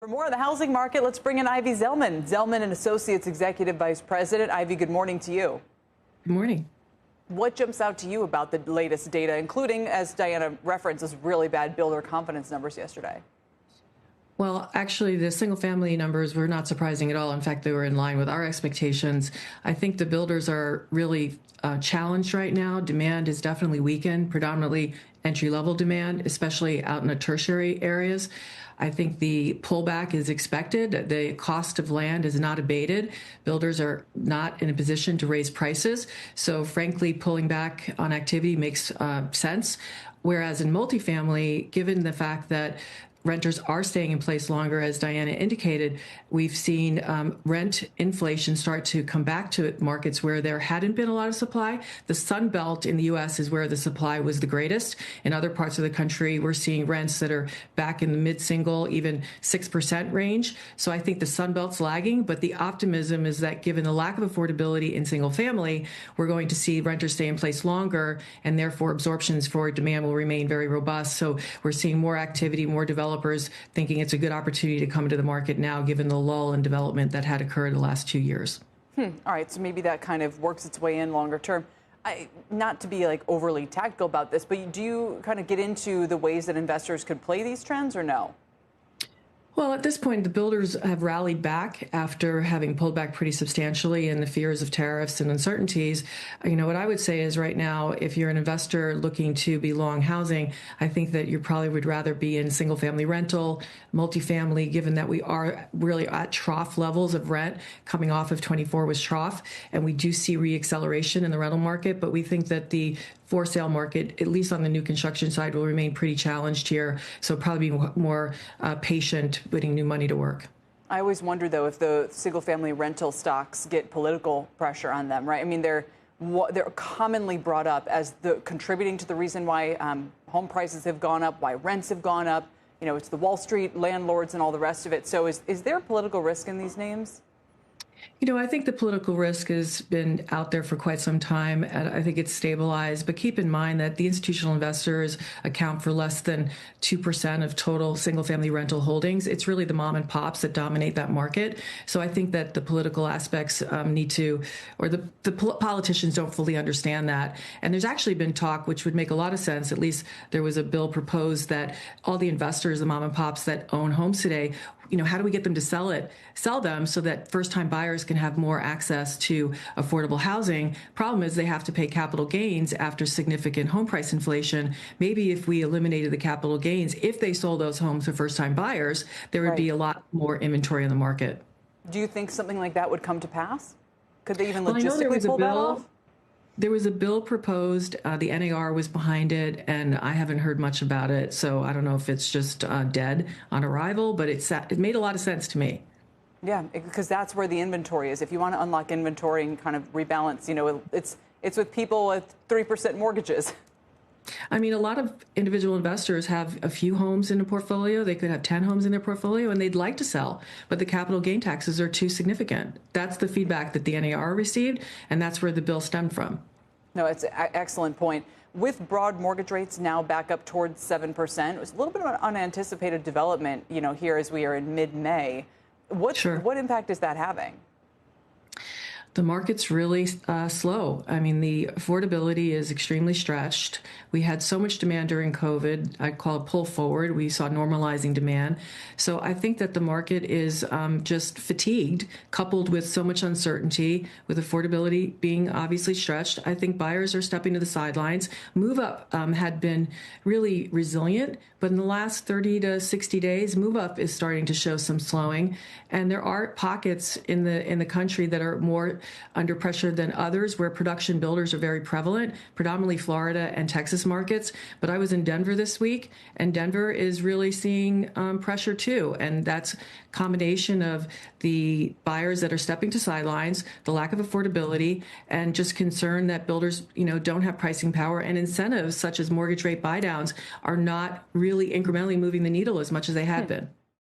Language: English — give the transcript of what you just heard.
For more on the housing market, let's bring in Ivy Zelman, Zelman and Associates Executive Vice President. Ivy, good morning to you. Good morning. What jumps out to you about the latest data, including, as Diana referenced, those really bad builder confidence numbers yesterday? Well, actually, the single-family numbers were not surprising at all. In fact, they were in line with our expectations. I think the builders are really challenged right now. Demand is definitely weakened, predominantly entry-level demand, especially out in the tertiary areas. I think the pullback is expected. The cost of land is not abated. Builders are not in a position to raise prices. So frankly, pulling back on activity makes sense. Whereas in multifamily, given the fact that renters are staying in place longer, as Diana indicated, we've seen rent inflation start to come back to markets where there hadn't been a lot of supply. The Sun Belt in the U.S. is where the supply was the greatest. In other parts of the country, we're seeing rents that are back in the mid-single, even 6% range. So I think the Sun Belt's lagging, but the optimism is that given the lack of affordability in single family, we're going to see renters stay in place longer, and therefore absorptions for demand will remain very robust. So we're seeing more activity, more developers thinking it's a good opportunity to come to the market now, given the lull in development that had occurred the last 2 years. All right, so maybe that kind of works its way in longer term. Not to be like overly tactical about this, but do you kind of get into the ways that investors could play these trends or no? Well, at this point, the builders have rallied back after having pulled back pretty substantially in the fears of tariffs and uncertainties. What I would say is right now, if you're an investor looking to be long housing, I think that you probably would rather be in single family rental, multifamily, given that we are really at trough levels of rent. Coming off of 24 was trough, and we do see reacceleration in the rental market, but we think that the for sale market, at least on the new construction side, will remain pretty challenged here. So probably be more patient putting new money to work. I always wonder, though, if the single family rental stocks get political pressure on them, right? I mean, they're commonly brought up as the contributing to the reason why home prices have gone up, why rents have gone up. It's the Wall Street landlords and all the rest of it. So is there political risk in these names? I think the political risk has been out there for quite some time, and I think it's stabilized. But keep in mind that the institutional investors account for less than 2% of total single-family rental holdings. It's really the mom and pops that dominate that market. So I think that the political aspects the politicians don't fully understand that. And there's actually been talk, which would make a lot of sense. At least there was a bill proposed that all the investors, the mom and pops that own homes today, how do we get them to sell them so that first-time buyers can have more access to affordable housing? Problem is they have to pay capital gains after significant home price inflation. Maybe if we eliminated the capital gains, if they sold those homes to first-time buyers, there would be a lot more inventory in the market. Do you think something like that would come to pass? Could they even logistically pull that off? There was a bill proposed. The NAR was behind it, and I haven't heard much about it. So I don't know if it's just dead on arrival, but it made a lot of sense to me. Yeah, because that's where the inventory is. If you want to unlock inventory and kind of rebalance, it's with people with 3% mortgages. I mean, a lot of individual investors have a few homes in a portfolio. They could have 10 homes in their portfolio, and they'd like to sell, but the capital gain taxes are too significant. That's the feedback that the NAR received, and that's where the bill stemmed from. No, it's an excellent point. With broad mortgage rates now back up towards 7%, it was a little bit of an unanticipated development, here as we are in mid-May. What impact is that having? The market's really slow. I mean, the affordability is extremely stretched. We had so much demand during COVID. I call it pull forward. We saw normalizing demand. So I think that the market is just fatigued, coupled with so much uncertainty, with affordability being obviously stretched. I think buyers are stepping to the sidelines. Move up had been really resilient, but in the last 30 to 60 days, move up is starting to show some slowing. And there are pockets in the country that are more under pressure than others, where production builders are very prevalent, predominantly Florida and Texas markets. But I was in Denver this week, and Denver is really seeing pressure too. And that's a combination of the buyers that are stepping to sidelines, the lack of affordability, and just concern that builders, don't have pricing power, and incentives such as mortgage rate buydowns are not really incrementally moving the needle as much as they had been.